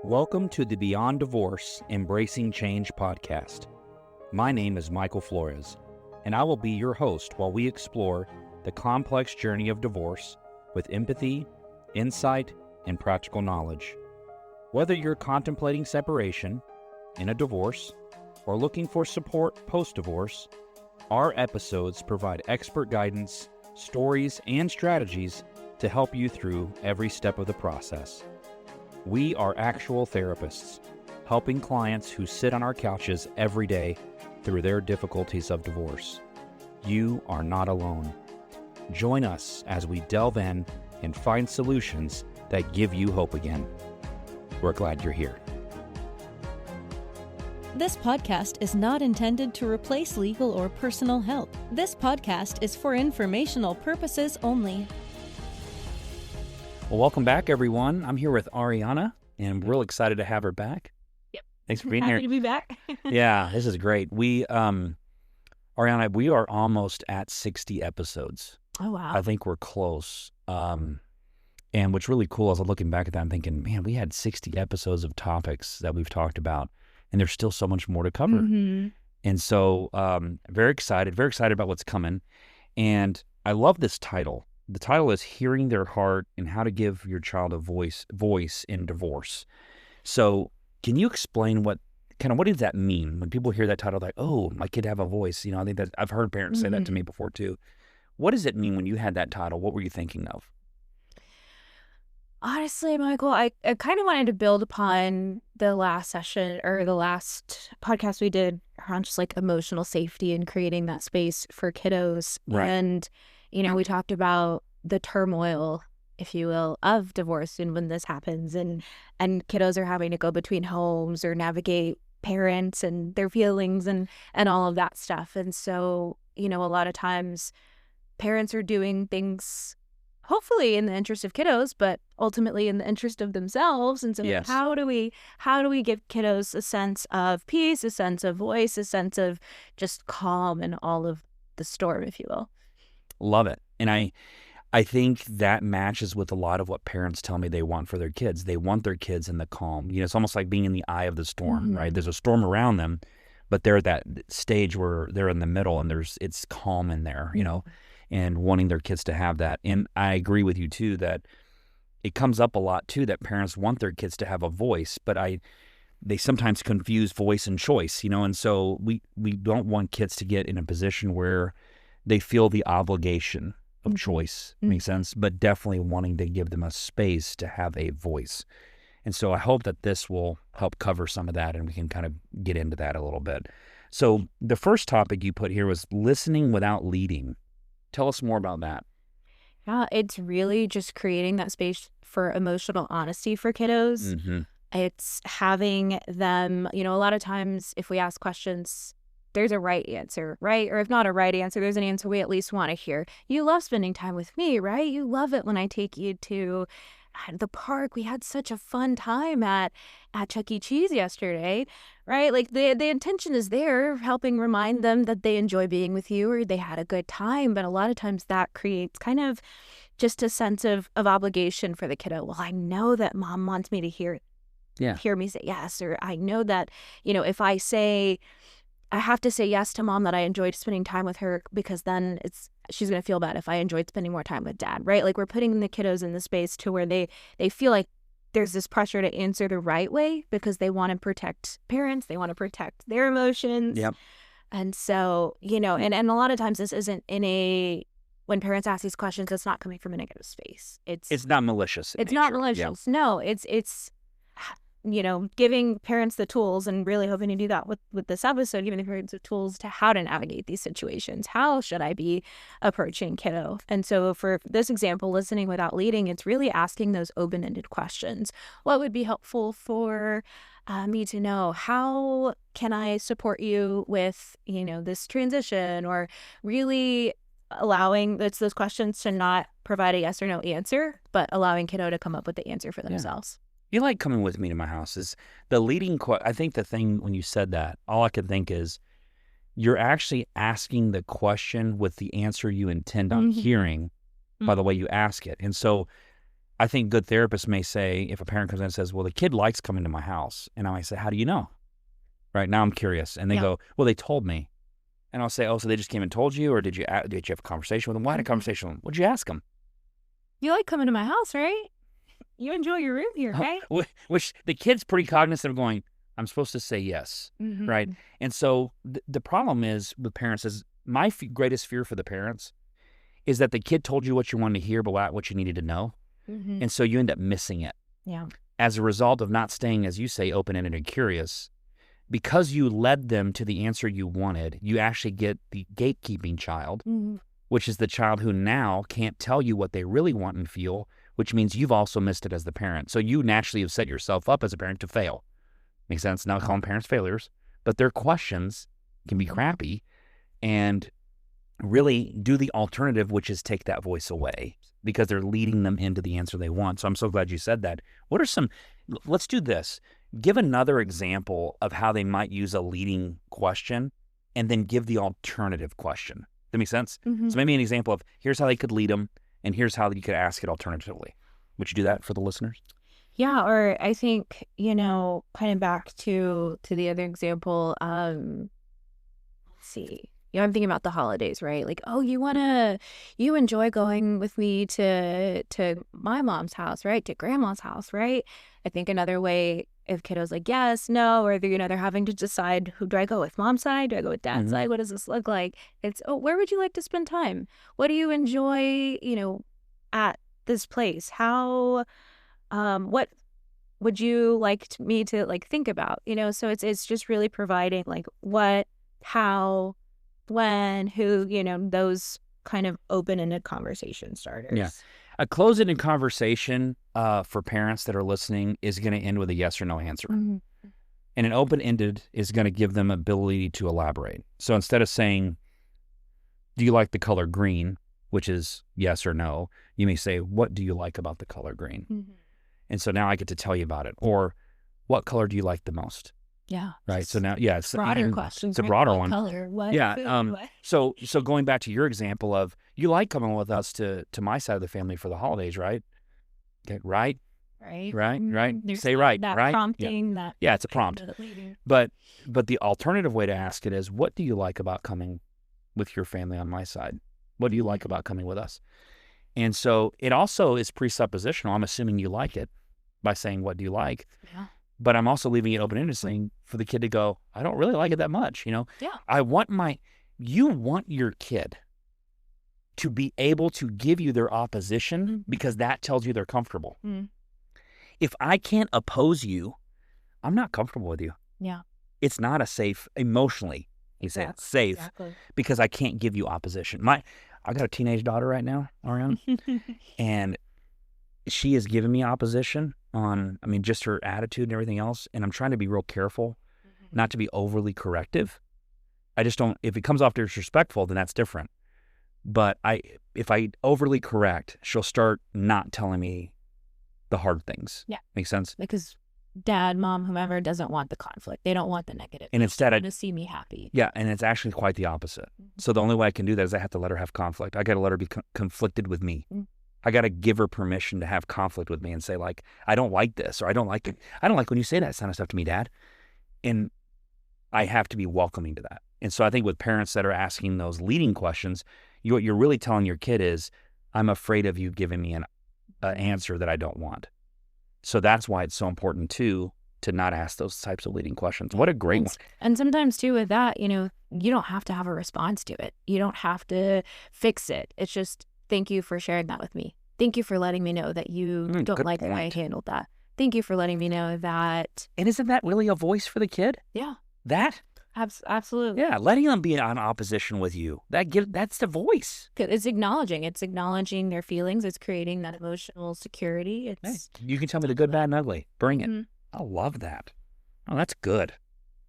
Welcome to the Beyond Divorce Embracing Change podcast. My name is Michael Flores, and I will be your host while we explore the complex journey of divorce with empathy, insight, and practical knowledge. Whether you're contemplating separation, in a divorce, or looking for support post-divorce, our episodes provide expert guidance, stories, and strategies to help you through every step of the process. We are actual therapists, helping clients who sit on our couches every day through their difficulties of divorce. You are not alone. Join us as we delve in and find solutions that give you hope again. We're glad you're here. This podcast is not intended to replace legal or personal help. This podcast is for informational purposes only. Well, welcome back, everyone. I'm here with Arrianna, and I'm real excited to have her back. Yep. Thanks for being Happy here. to be back. Yeah, this is great. Arrianna, we are almost at 60 episodes. Oh, wow. I think we're close. And what's really cool is I'm looking back at that, I'm thinking, man, we had 60 episodes of topics that we've talked about, and there's still so much more to cover. Mm-hmm. And so very excited about what's coming. And I love this title. The title is Hearing Their Heart and How to Give Your Child a Voice in Divorce. So can you explain what does that mean? When people hear that title, they're like, oh, my kid have a voice. I think that I've heard parents say that to me before too. What does it mean when you had that title? What were you thinking of? Honestly, Michael, I kind of wanted to build upon the last session or the last podcast we did around just like emotional safety and creating that space for kiddos. Right. And we talked about the turmoil, if you will, of divorce and when this happens and kiddos are having to go between homes or navigate parents and their feelings and all of that stuff. And so, a lot of times parents are doing things hopefully in the interest of kiddos, but ultimately in the interest of themselves. And so Yes. how do we give kiddos a sense of peace, a sense of voice, a sense of just calm in all of the storm, if you will? Love it. And I think that matches with a lot of what parents tell me they want for their kids. They want their kids in the calm. It's almost like being in the eye of the storm, right? There's a storm around them, but they're at that stage where they're in the middle and it's calm in there, and wanting their kids to have that. And I agree with you too, that it comes up a lot too, that parents want their kids to have a voice, but they sometimes confuse voice and choice, and so we don't want kids to get in a position where they feel the obligation of choice, makes sense, but definitely wanting to give them a space to have a voice. And so I hope that this will help cover some of that and we can kind of get into that a little bit. So the first topic you put here was listening without leading. Tell us more about that. Yeah, it's really just creating that space for emotional honesty for kiddos. Mm-hmm. It's having them, a lot of times if we ask questions, there's a right answer, right? Or if not a right answer, there's an answer we at least want to hear. You love spending time with me, right? You love it when I take you to the park. We had such a fun time at Chuck E. Cheese yesterday, right? Like the intention is there, helping remind them that they enjoy being with you or they had a good time. But a lot of times that creates kind of just a sense of obligation for the kiddo. Well, I know that mom wants me to hear me say yes. Or I know that, if I say, I have to say yes to mom that I enjoyed spending time with her because then she's going to feel bad if I enjoyed spending more time with dad, right? Like we're putting the kiddos in the space to where they feel like there's this pressure to answer the right way because they want to protect parents. They want to protect their emotions. Yep. And so, and a lot of times this isn't when parents ask these questions, it's not coming from a negative space. It's not malicious. It's not malicious. Yep. No, it's giving parents the tools and really hoping to do that with this episode, giving the parents the tools to how to navigate these situations. How should I be approaching kiddo? And so for this example, listening without leading, it's really asking those open-ended questions. What would be helpful for me to know? How can I support you with, this transition? Or really allowing those questions to not provide a yes or no answer, but allowing kiddo to come up with the answer for themselves. You like coming with me to my house is the leading I think the thing when you said that, all I could think is you're actually asking the question with the answer you intend on hearing by the way you ask it. And so I think good therapists may say, if a parent comes in and says, well, the kid likes coming to my house. And I might say, how do you know? Right now I'm curious. And they go, well, they told me. And I'll say, oh, so they just came and told you, or did you have a conversation with them? Why had a conversation with them? What'd you ask them? You like coming to my house, right? You enjoy your room here, right? Which the kid's pretty cognizant of going, I'm supposed to say yes, right? And so the problem is with parents is my greatest fear for the parents is that the kid told you what you wanted to hear, but what you needed to know. And so you end up missing it. Yeah. As a result of not staying, as you say, open-ended and curious, because you led them to the answer you wanted, you actually get the gatekeeping child, which is the child who now can't tell you what they really want and feel, which means you've also missed it as the parent. So you naturally have set yourself up as a parent to fail. Makes sense? Not calling parents failures, but their questions can be crappy and really do the alternative, which is take that voice away because they're leading them into the answer they want. So I'm so glad you said that. What are some, let's do this. Give another example of how they might use a leading question and then give the alternative question. That makes sense? So maybe an example of here's how they could lead them and here's how you could ask it alternatively. Would you do that for the listeners? Yeah, or I think, kind of back to the other example, let's see. I'm thinking about the holidays, right? Like, oh, you enjoy going with me to my mom's house, right? To grandma's house, right? I think another way, if kiddo's like, yes, no, or they're having to decide, who do I go with, mom's side? Do I go with dad's side? What does this look like? It's, oh, where would you like to spend time? What do you enjoy, at this place? How, what would you like me to think about? So it's just really providing what, how, when, who, those kind of open-ended conversation starters. Yeah. A closed-ended conversation for parents that are listening is going to end with a yes or no answer. And an open-ended is going to give them ability to elaborate. So instead of saying, do you like the color green, which is yes or no, you may say, what do you like about the color green? And so now I get to tell you about it. Or what color do you like the most? Yeah. Right. So now, yeah, it's broader question. It's a broader what one. Color, what yeah. Food, what? So going back to your example of you like coming with us to my side of the family for the holidays, right? Okay. Right. There's Say right. That right. prompting. Yeah. It's a prompt. But the alternative way to ask it is, what do you like about coming with your family on my side? What do you like about coming with us? And so it also is presuppositional. I'm assuming you like it by saying, what do you like? Yeah. But I'm also leaving it open-ended, saying for the kid to go, I don't really like it that much, Yeah. You want your kid to be able to give you their opposition because that tells you they're comfortable. If I can't oppose you, I'm not comfortable with you. Yeah. It's not a safe, emotionally, you say it's safe because I can't give you opposition. I got a teenage daughter right now, Arianna, and she has given me opposition on, just her attitude and everything else. And I'm trying to be real careful not to be overly corrective. I just don't, if it comes off disrespectful, then that's different. But if I overly correct, she'll start not telling me the hard things. Yeah. Make sense? Because dad, mom, whomever doesn't want the conflict. They don't want the negative. And instead I want to see me happy. Yeah. And it's actually quite the opposite. So the only way I can do that is I have to let her have conflict. I got to let her be conflicted with me. I got to give her permission to have conflict with me and say, I don't like this, or I don't like it. I don't like when you say that kind of stuff to me, Dad. And I have to be welcoming to that. And so I think with parents that are asking those leading questions, what you're really telling your kid is, I'm afraid of you giving me an answer that I don't want. So that's why it's so important too to not ask those types of leading questions. What a great one. And sometimes too with that, you don't have to have a response to it. You don't have to fix it. It's just, thank you for sharing that with me. Thank you for letting me know that you don't like the way I handled that. Thank you for letting me know that. And isn't that really a voice for the kid? Yeah. That? Absolutely. Yeah, letting them be in opposition with you. That's the voice. It's acknowledging their feelings. It's creating that emotional security. You can tell me the good, bad, and ugly. Bring it. I love that. Oh, that's good.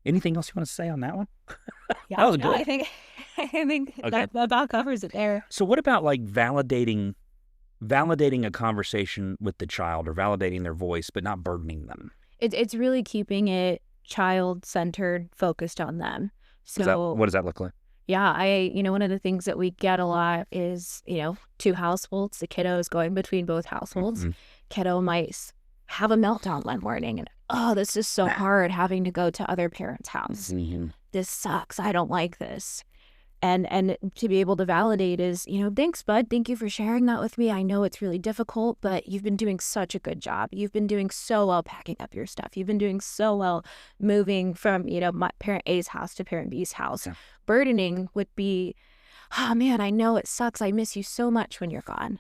Anything else you want to say on that one? Yeah, that was good. I think okay. that about covers it there. So what about validating a conversation with the child or validating their voice, but not burdening them? It's really keeping it child-centered, focused on them. So what does that look like? Yeah, one of the things that we get a lot is, two households, the kiddo is going between both households. Mm-hmm. Kiddo might have a meltdown one morning and, oh, this is so hard having to go to other parents' house. Mm-hmm. This sucks. I don't like this. And to be able to validate is, thanks, bud. Thank you for sharing that with me. I know it's really difficult, but you've been doing such a good job. You've been doing so well packing up your stuff. You've been doing so well moving from, my parent A's house to parent B's house. Yeah. Burdening would be, oh man, I know it sucks. I miss you so much when you're gone.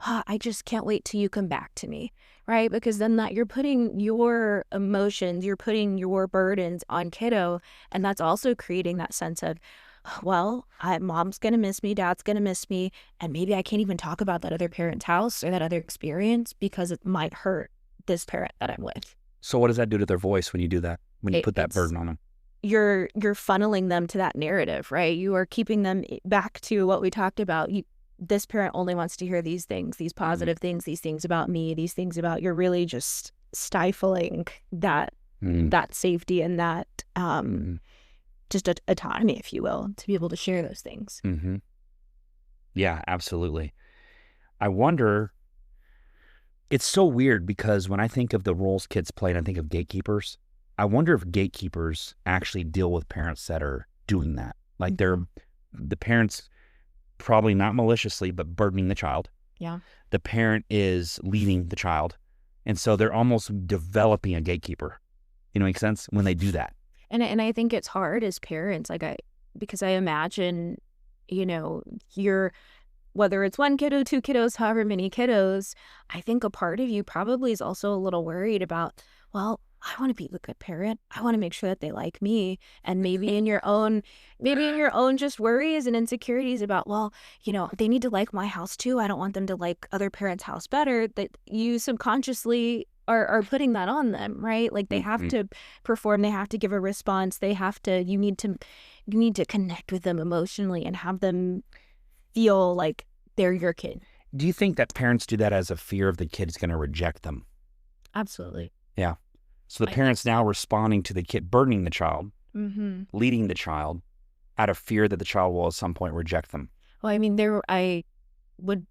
I just can't wait till you come back to me, right? Because then you're putting your emotions, you're putting your burdens on kiddo, and that's also creating that sense of, well, mom's going to miss me, dad's going to miss me, and maybe I can't even talk about that other parent's house or that other experience because it might hurt this parent that I'm with. So what does that do to their voice when you do that, when you put that burden on them? You're funneling them to that narrative, right? You are keeping them back to what we talked about. This parent only wants to hear these things, these positive things, these things about me, these things about, you're really just stifling that safety and that just autonomy, if you will, to be able to share those things. Mm-hmm. Yeah, absolutely. I wonder, it's so weird because when I think of the roles kids play and I think of gatekeepers, I wonder if gatekeepers actually deal with parents that are doing that. Like the parents probably not maliciously, but burdening the child. Yeah. The parent is leading the child. And so they're almost developing a gatekeeper. Make sense? When they do that. And I think it's hard as parents, because I imagine, whether it's one kiddo, two kiddos, however many kiddos, I think a part of you probably is also a little worried about, well, I want to be a good parent. I want to make sure that they like me. And maybe in your own just worries and insecurities about, well, they need to like my house too. I don't want them to like other parents' house better. That you subconsciously are putting that on them, right? Like they have to perform, they have to give a response, you need to connect with them emotionally and have them feel like they're your kid. Do you think that parents do that as a fear of the kid's going to reject them? Absolutely. Yeah. So the parent's now responding to the kid, burdening the child, leading the child out of fear that the child will at some point reject them. Well, I would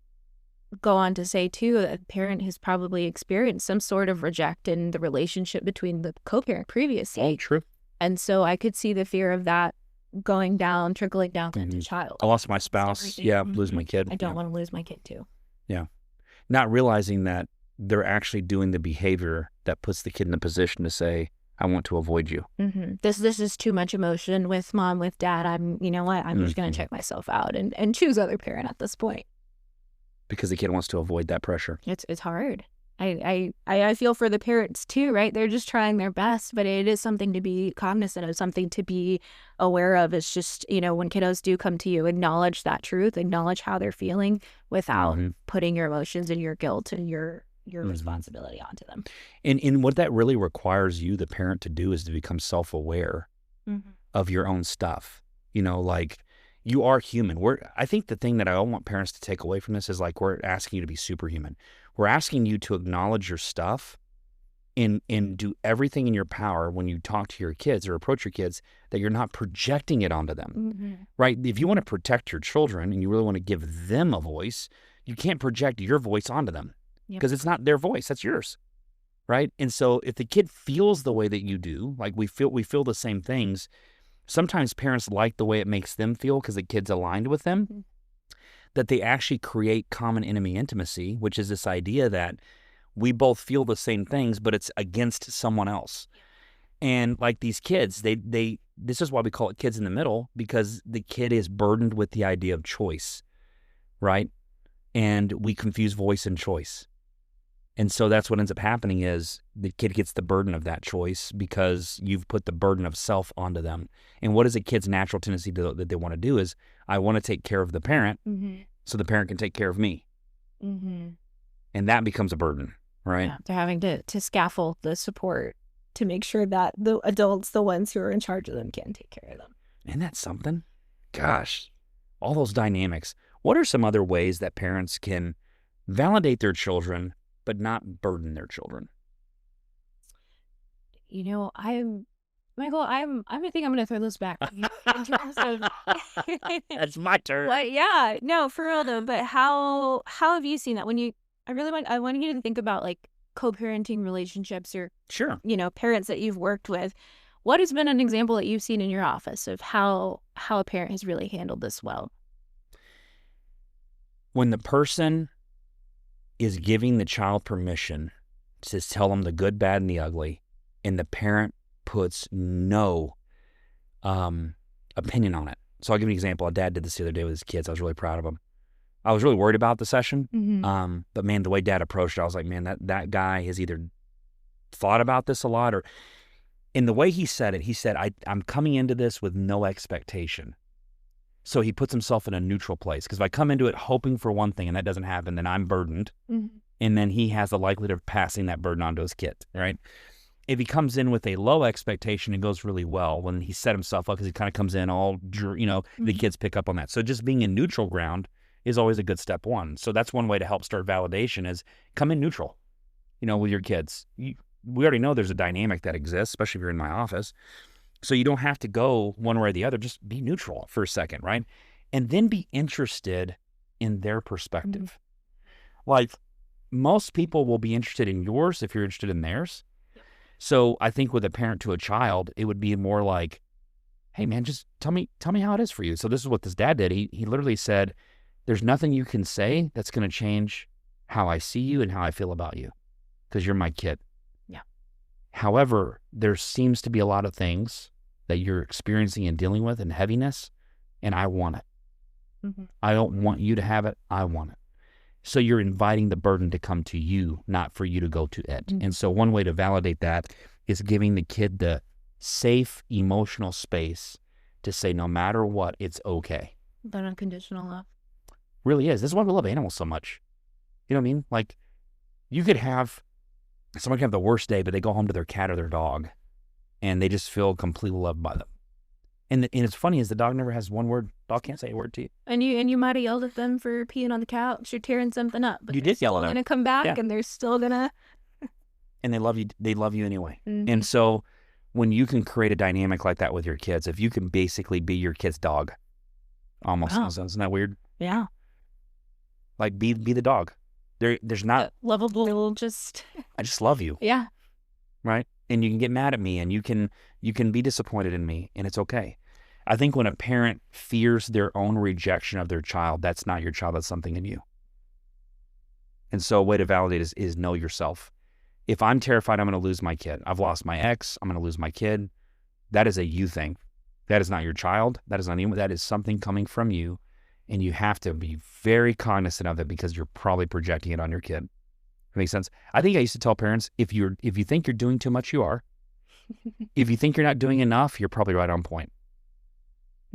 go on to say too, a parent has probably experienced some sort of reject in the relationship between the co-parent previously. Oh, true. And so I could see the fear of that trickling down to the child. I lost my spouse. Yeah, lose my kid. I don't want to lose my kid too. Yeah. Not realizing that they're actually doing the behavior that puts the kid in a position to say, I want to avoid you. This is too much emotion with mom, with dad. I'm just going to check myself out and choose other parent at this point. Because the kid wants to avoid that pressure. It's hard. I feel for the parents too, right? They're just trying their best, but it is something to be cognizant of, something to be aware of. It's just, when kiddos do come to you, acknowledge that truth, acknowledge how they're feeling without putting your emotions and your guilt and your responsibility onto them. And what that really requires you, the parent, to do is to become self-aware of your own stuff. Like you are human. I think the thing that I want parents to take away from this is like, we're asking you to be superhuman. We're asking you to acknowledge your stuff and do everything in your power when you talk to your kids or approach your kids, that you're not projecting it onto them, right? If you want to protect your children and you really want to give them a voice, you can't project your voice onto them because it's not their voice, that's yours, right? And so if the kid feels the way that you do, like we feel the same things, sometimes parents like the way it makes them feel because the kid's aligned with them, that they actually create common enemy intimacy, which is this idea that we both feel the same things, but it's against someone else. And like these kids, this is why we call it kids in the middle, because the kid is burdened with the idea of choice, right? And we confuse voice and choice. And so that's what ends up happening is the kid gets the burden of that choice because you've put the burden of self onto them. And what is a kid's natural tendency that they want to do is, I want to take care of the parent so the parent can take care of me. And that becomes a burden, right? Yeah, they're having to scaffold the support to make sure that the adults, the ones who are in charge of them, can take care of them. Isn't that something? Gosh, all those dynamics. What are some other ways that parents can validate their children but not burden their children? Michael, I think I'm going to throw this back in terms of That's my turn. Well, yeah, no, for real though. But how have you seen that when you? I want you to think about like co-parenting relationships or Sure. Parents that you've worked with. What has been an example that you've seen in your office of how a parent has really handled this well? When the person is giving the child permission to tell them the good, bad, and the ugly, and the parent puts no opinion on it. So I'll give you an example. A dad did this the other day with his kids. I was really proud of him. I was really worried about the session, but man, the way dad approached it, I was like, man, that guy has either thought about this a lot, or in the way he said it, he said, I'm coming into this with no expectation. So he puts himself in a neutral place, because if I come into it hoping for one thing and that doesn't happen, then I'm burdened, and then he has the likelihood of passing that burden on to his kid, right? If he comes in with a low expectation, it goes really well when he set himself up, because he kind of comes in all, the kids pick up on that. So just being in neutral ground is always a good step one. So that's one way to help start validation, is come in neutral, with your kids. We already know there's a dynamic that exists, especially if you're in my office. So you don't have to go one way or the other. Just be neutral for a second, right? And then be interested in their perspective. Like, most people will be interested in yours if you're interested in theirs. So I think with a parent to a child, it would be more like, hey man, just tell me how it is for you. So this is what this dad did. He literally said, there's nothing you can say that's going to change how I see you and how I feel about you, because you're my kid. Yeah. However, there seems to be a lot of things that you're experiencing and dealing with, and heaviness, and I want it. I don't want you to have it. I want it. So you're inviting the burden to come to you, not for you to go to it. And so one way to validate that is giving the kid the safe emotional space to say, no matter what, it's okay. That unconditional love. Really is. This is why we love animals so much. You know what I mean? Like, you could have, someone can have the worst day, but they go home to their cat or their dog, and they just feel completely loved by them. And it's funny is the dog never has one word. Dog can't say a word to you. And you might have yelled at them for peeing on the couch or tearing something up. But you did yell at them. They're going to come back, and they're still going to. And they love you. They love you anyway. And so when you can create a dynamic like that with your kids, if you can basically be your kid's dog, almost. Wow. Isn't that weird? Yeah. Like be the dog. There's not lovable. I just love you. Yeah. Right. And you can get mad at me, and you can be disappointed in me, and it's okay. I think when a parent fears their own rejection of their child, that's not your child, that's something in you. And so a way to validate is know yourself. If I'm terrified I'm going to lose my kid, I've lost my ex, I'm going to lose my kid, that is a you thing. That is not your child. That is not anyone. That is something coming from you, and you have to be very cognizant of it, because you're probably projecting it on your kid. Makes sense? I think I used to tell parents, if you think you're doing too much, you are. If you think you're not doing enough, you're probably right on point.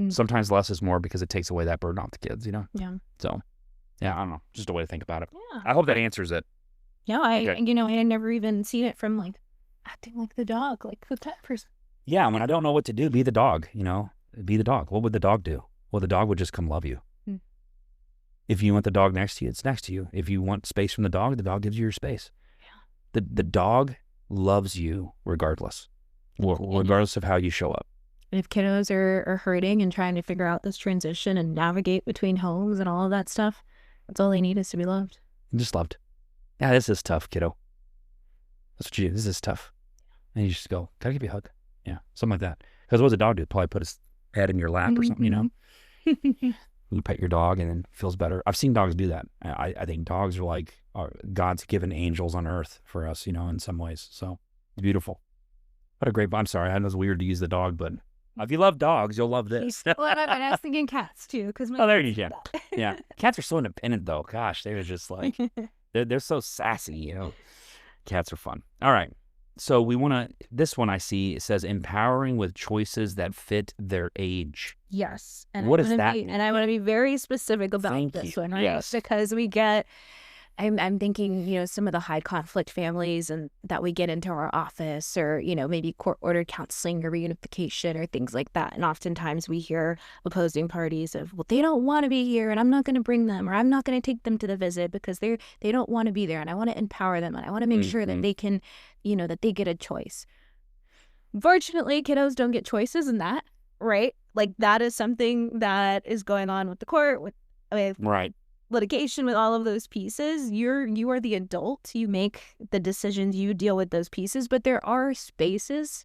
Sometimes less is more, because it takes away that burden off the kids, Yeah. So, yeah, I don't know. Just a way to think about it. Yeah. I hope that answers it. Yeah, I had never even seen it from like acting like the dog, like the pet person. Yeah, when I don't know what to do, be the dog, be the dog. What would the dog do? Well, the dog would just come love you. If you want the dog next to you, it's next to you. If you want space from the dog gives you your space. Yeah. The dog loves you regardless of how you show up. And if kiddos are hurting and trying to figure out this transition and navigate between homes and all of that stuff, that's all they need is to be loved. Just loved. Yeah, this is tough, kiddo. That's what you do. This is tough. And you just go, can I give you a hug? Yeah, something like that. Because what does a dog do? Probably put his head in your lap or something, You pet your dog and it feels better. I've seen dogs do that. I think dogs are like God's given angels on earth for us, in some ways. So it's beautiful. What a great, I'm sorry, I know it's weird to use the dog, but if you love dogs, you'll love this. Well, I was thinking cats too. There you go. Yeah. Cats are so independent though. Gosh, they're just like, they're so sassy, Cats are fun. All right. So this one I see, it says empowering with choices that fit their age. Yes. And what does that mean? And I want to be very specific about this one, right? Yes. Because I'm thinking, some of the high conflict families and that we get into our office, or, maybe court ordered counseling or reunification or things like that. And oftentimes we hear opposing parties of, well, they don't want to be here and I'm not going to bring them, or I'm not going to take them to the visit because they don't want to be there. And I want to empower them, and I want to make sure that they can, that they get a choice. Fortunately, kiddos don't get choices in that, right? Like that is something that is going on with the court, with Right. litigation, with all of those pieces. You are the adult. You make the decisions. You deal with those pieces. But there are spaces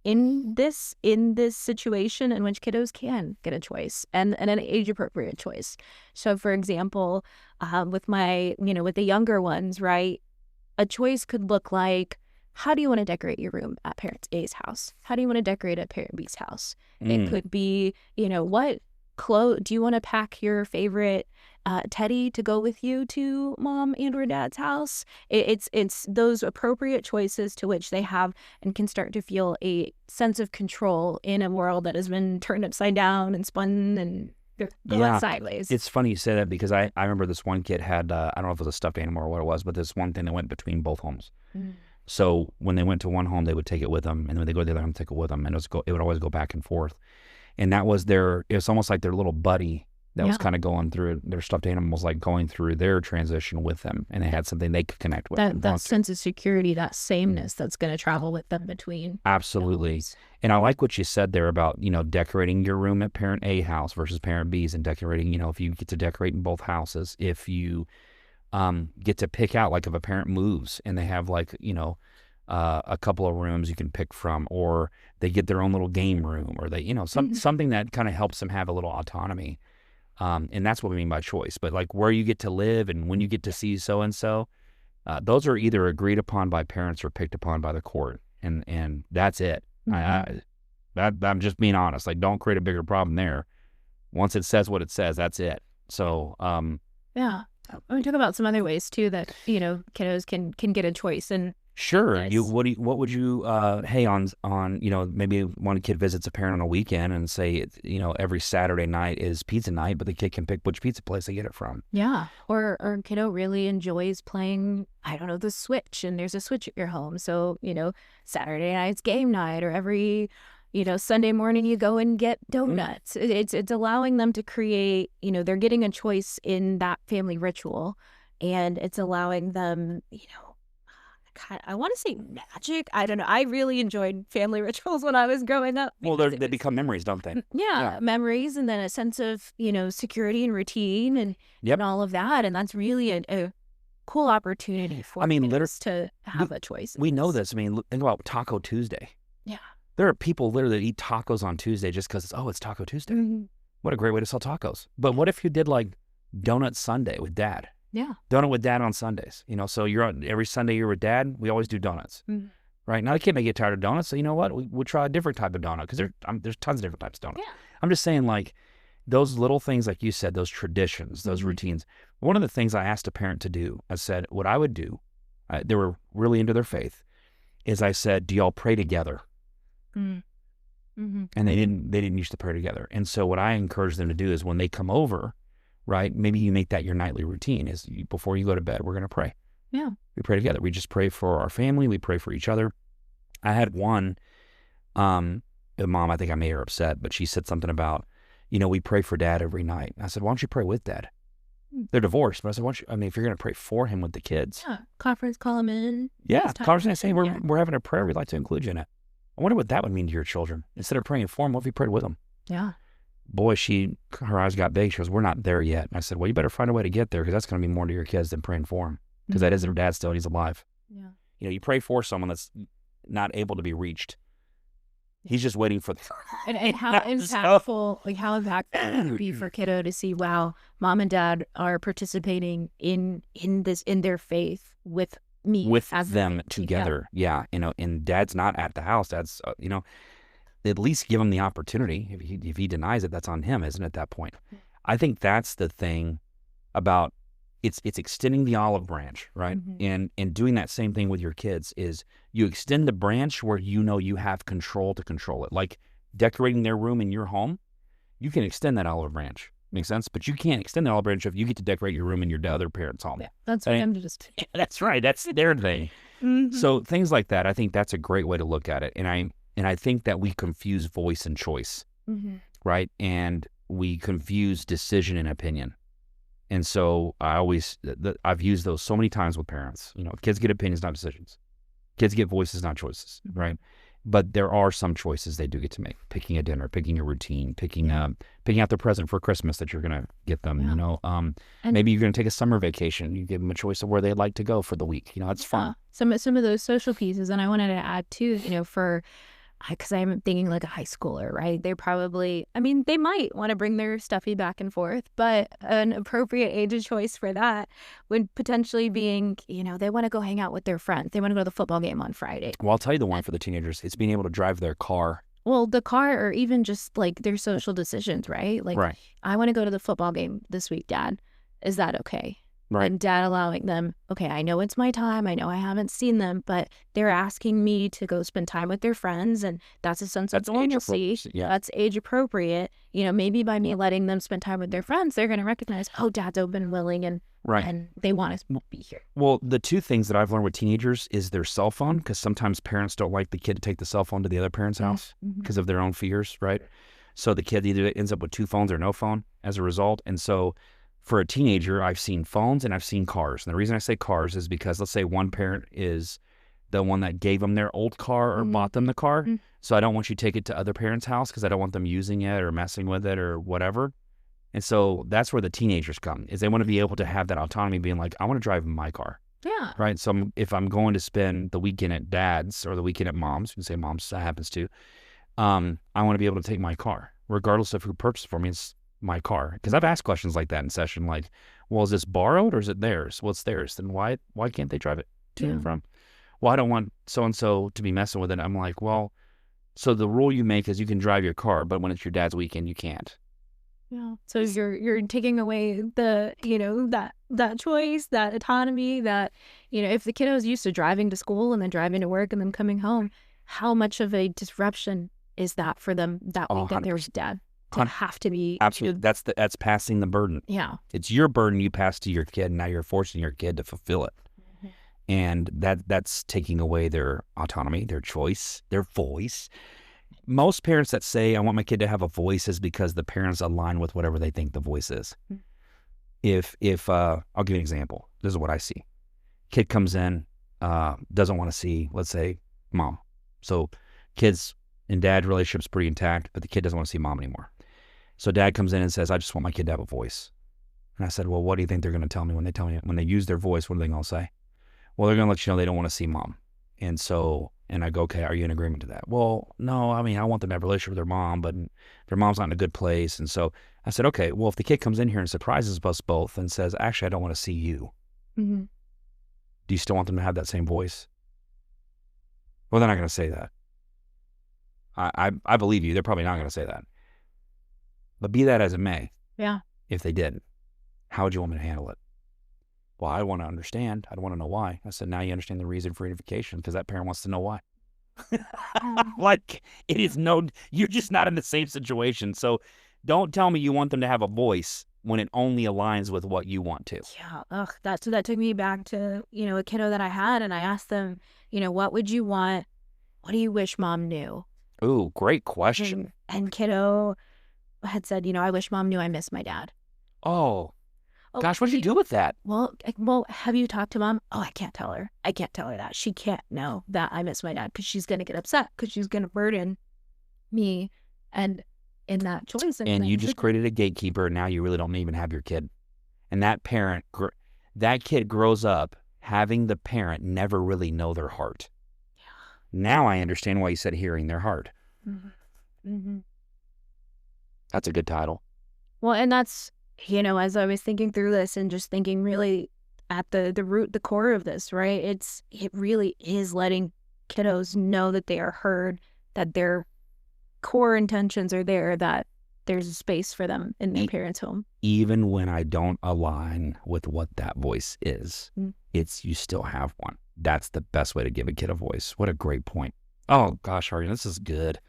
in this situation in which kiddos can get a choice, and an age appropriate choice. So, for example, with with the younger ones, right? A choice could look like, how do you want to decorate your room at parent A's house? How do you want to decorate at parent B's house? It could be, what clothes do you want to pack your favorite teddy to go with you to mom and or dad's house? It's those appropriate choices to which they have and can start to feel a sense of control in a world that has been turned upside down and spun and going sideways. It's funny you say that because I remember this one kid had, I don't know if it was a stuffed animal or what it was, but this one thing that went between both homes. So when they went to one home, they would take it with them, and when they go to the other home, take it with them, and it would always go back and forth. And that was it was almost like their little buddy that was kind of going through, their stuffed animals, like going through their transition with them, and they had something they could connect with. That sense of security, that sameness that's going to travel with them between. Absolutely. And I like what you said there about, decorating your room at parent A house versus parent B's, and decorating, if you get to decorate in both houses, if you get to pick out, like if a parent moves and they have like, a couple of rooms you can pick from, or they get their own little game room, or they, something that kind of helps them have a little autonomy. And that's what we mean by choice. But like where you get to live and when you get to see so-and-so, those are either agreed upon by parents or picked upon by the court. And that's it. I'm just being honest. Like, don't create a bigger problem there. Once it says what it says, that's it. So, yeah. I want to talk about some other ways too that, kiddos can get a choice. And sure. Yes. What would you, on maybe one kid visits a parent on a weekend and say, every Saturday night is pizza night, but the kid can pick which pizza place they get it from. Yeah. Or kiddo really enjoys playing, I don't know, the Switch, and there's a Switch at your home. So, Saturday night's game night, or every, Sunday morning you go and get donuts. It's allowing them to create, they're getting a choice in that family ritual, and it's allowing them, I want to say magic. I don't know. I really enjoyed family rituals when I was growing up. Well, they become memories, don't they? Yeah, memories, and then a sense of, security and routine and all of that. And that's really a cool opportunity for kids to have a choice. We know this. Think about Taco Tuesday. Yeah. There are people literally that eat tacos on Tuesday just because it's Taco Tuesday. Mm-hmm. What a great way to sell tacos. But what if you did like Donut Sunday with Dad? Yeah. Donut with Dad on Sundays. So you're every Sunday you're with Dad, we always do donuts. Mm-hmm. Right? Now the kid may get tired of donuts, so you know what? We'll try a different type of donut, because there's tons of different types of donuts. Yeah. I'm just saying, like, those little things, like you said, those traditions, those routines. One of the things I asked a parent to do, I said, what I would do, they were really into their faith, is I said, do y'all pray together? Mm-hmm. And they didn't used to pray together. And so what I encourage them to do is when they come over, right, maybe you make that your nightly routine, is before you go to bed, we're going to pray. Yeah. We pray together. We just pray for our family. We pray for each other. I had one, mom, I think I made her upset, but she said something about, we pray for Dad every night. I said, why don't you pray with Dad? They're divorced, but I said, if you're going to pray for him with the kids. Yeah. Conference, call him in. Yeah. Conference, say, we're having a prayer. We'd like to include you in it. I wonder what that would mean to your children. Instead of praying for them, what if you prayed with them? Yeah. Boy, her eyes got big. She goes, we're not there yet. And I said, well, you better find a way to get there, because that's going to be more to your kids than praying for them, because that is their dad still, and he's alive. Yeah. You pray for someone that's not able to be reached. He's just waiting for and how impactful, how impactful would it be for kiddo to see, wow, mom and dad are participating in their faith with me, with them together. Yeah. And Dad's not at the house. Dad's, at least give him the opportunity. If he denies it, that's on him, isn't it, at that point? I think that's the thing about it's extending the olive branch, right? Mm-hmm. And doing that same thing with your kids is you extend the branch where you have control to control it. Like decorating their room in your home, you can extend that olive branch. Makes sense? But you can't extend the olive branch if you get to decorate your room in your other parent's home. Yeah, that's for them to just... That's right. That's their thing. Mm-hmm. So things like that, I think that's a great way to look at it. And I think that we confuse voice and choice, right? And we confuse decision and opinion. And so I've used those so many times with parents. Kids get opinions, not decisions. Kids get voices, not choices, right? But there are some choices they do get to make: picking a dinner, picking a routine, picking out their present for Christmas that you're going to get them. Yeah. You know, And maybe you're going to take a summer vacation. You give them a choice of where they'd like to go for the week. You know, it's fun. some of those social pieces. And I wanted to add too, you know, because I'm thinking like a high schooler, right? They're probably, I mean, they might want to bring their stuffy back and forth, but an appropriate age of choice for that would potentially being, you know, they want to go hang out with their friends. They want to go to the football game on Friday. Well, I'll tell you the one for the teenagers. It's being able to drive their car. Well, the car, or even just like their social decisions, right? Like, Right. I want to go to the football game this week, Dad. Is that okay? Right. And Dad allowing them, okay, I know it's my time. I know I haven't seen them, but they're asking me to go spend time with their friends. And that's a sense of normalcy. Yeah. That's age appropriate. You know, maybe by me letting them spend time with their friends, they're going to recognize, oh, Dad's open and willing, and they want us to be here. Well, the two things that I've learned with teenagers is their cell phone, because sometimes parents don't like the kid to take the cell phone to the other parent's house because of their own fears, right? So the kid either ends up with two phones or no phone as a result. And so for a teenager, I've seen phones and I've seen cars. And the reason I say cars is because, let's say one parent is the one that gave them their old car or bought them the car. So I don't want you to take it to other parents' house because I don't want them using it or messing with it or whatever. And so that's where the teenagers come, is they want to be able to have that autonomy, being like, I want to drive my car. Yeah. Right. So if I'm going to spend the weekend at Dad's or the weekend at Mom's, you can say Mom's, that happens too. I want to be able to take my car, regardless of who purchased it for me. It's my car. Because I've asked questions like that in session, like, well, is this borrowed or is it theirs? Well, it's theirs. Then why can't they drive it to and from? Well, I don't want so-and-so to be messing with it. I'm like, well, so the rule you make is you can drive your car, but when it's your dad's weekend, you can't. Yeah. So you're taking away the, you know, that choice, that autonomy, that, you know, if the kiddo's used to driving to school and then driving to work and then coming home, how much of a disruption is that for them that week that there's dad to have to be? Absolutely. That's passing the burden. Yeah. It's your burden you pass to your kid, and now you're forcing your kid to fulfill it. And that's taking away their autonomy, their choice, their voice. Most parents that say, I want my kid to have a voice, is because the parents align with whatever they think the voice is. If I'll give you an example. This is what I see. Kid comes in, doesn't want to see, let's say, mom. So kids and dad relationship's pretty intact, but the kid doesn't want to see mom anymore. So dad comes in and says, I just want my kid to have a voice. And I said, well, what do you think they're going to tell me when they use their voice? What are they going to say? Well, they're going to let you know they don't want to see mom. And I go, okay, are you in agreement to that? Well, no, I mean, I want them to have a relationship with their mom, but their mom's not in a good place. And so I said, okay, well, if the kid comes in here and surprises us both and says, actually, I don't want to see you. Do you still want them to have that same voice? Well, they're not going to say that. I believe you. They're probably not going to say that. But be that as it may. Yeah. If they did, how would you want me to handle it? Well, I want to understand. I don't want to know why. I said, now you understand the reason for unification, because that parent wants to know why. Like, you're just not in the same situation. So don't tell me you want them to have a voice when it only aligns with what you want to. Yeah. That took me back to, you know, a kiddo that I had, and I asked them, you know, what would you want? What do you wish mom knew? Ooh, great question. And kiddo had said, you know, I wish mom knew I miss my dad. Oh, gosh, what did you do with that? Well, have you talked to mom? Oh, I can't tell her. I can't tell her that. She can't know that I miss my dad, because she's going to get upset, because she's going to burden me and in that choice. And you just created a gatekeeper, and now you really don't even have your kid. And that kid grows up having the parent never really know their heart. Yeah. Now I understand why you said hearing their heart. That's a good title. Well, and that's, you know, as I was thinking through this and just thinking really at the root, the core of this, right? It really is letting kiddos know that they are heard, that their core intentions are there, that there's a space for them in their parents' home. Even when I don't align with what that voice is, you still have one. That's the best way to give a kid a voice. What a great point. Oh, gosh, Arrianna, this is good.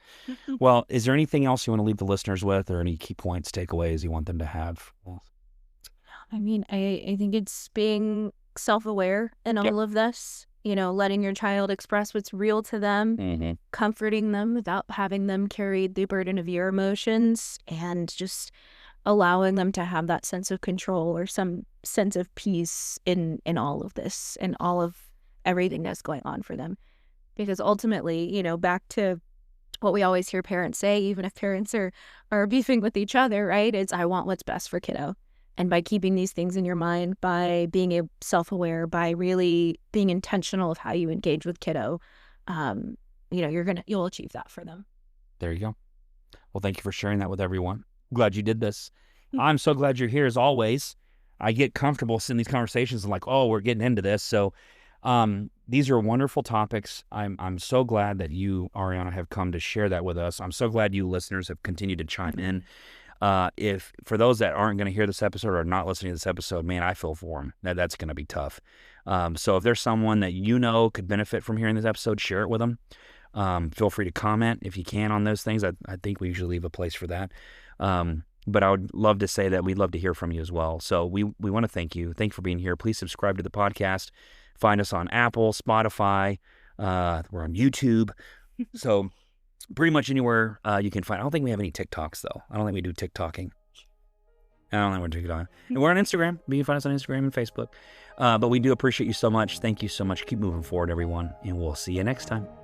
Well, is there anything else you want to leave the listeners with, or any key points, takeaways you want them to have? I mean, I think it's being self-aware in all of this, you know, letting your child express what's real to them, comforting them without having them carry the burden of your emotions, and just allowing them to have that sense of control or some sense of peace in all of this and all of everything that's going on for them. Because ultimately, back to what we always hear parents say, even if parents are beefing with each other, right? It's, I want what's best for kiddo. And by keeping these things in your mind, by being self-aware, by really being intentional of how you engage with kiddo, you'll achieve that for them. There you go. Well, thank you for sharing that with everyone. Glad you did this. I'm so glad you're here as always. I get comfortable in these conversations and like, oh, we're getting into this. So these are wonderful topics. I'm so glad that you, Arrianna, have come to share that with us. I'm so glad you listeners have continued to chime in. If for those that aren't going to hear this episode or not listening to this episode, man, I feel for them. That's going to be tough. So if there's someone that could benefit from hearing this episode, share it with them. Feel free to comment if you can on those things. I think we usually leave a place for that. But I would love to say that we'd love to hear from you as well. So we want to thank you. Thank you for being here. Please subscribe to the podcast. Find us on Apple, Spotify. We're on YouTube. So pretty much anywhere you can find. I don't think we have any TikToks, though. I don't think we do TikToking. I don't think we're TikToking. And we're on Instagram. You can find us on Instagram and Facebook. But we do appreciate you so much. Thank you so much. Keep moving forward, everyone. And we'll see you next time.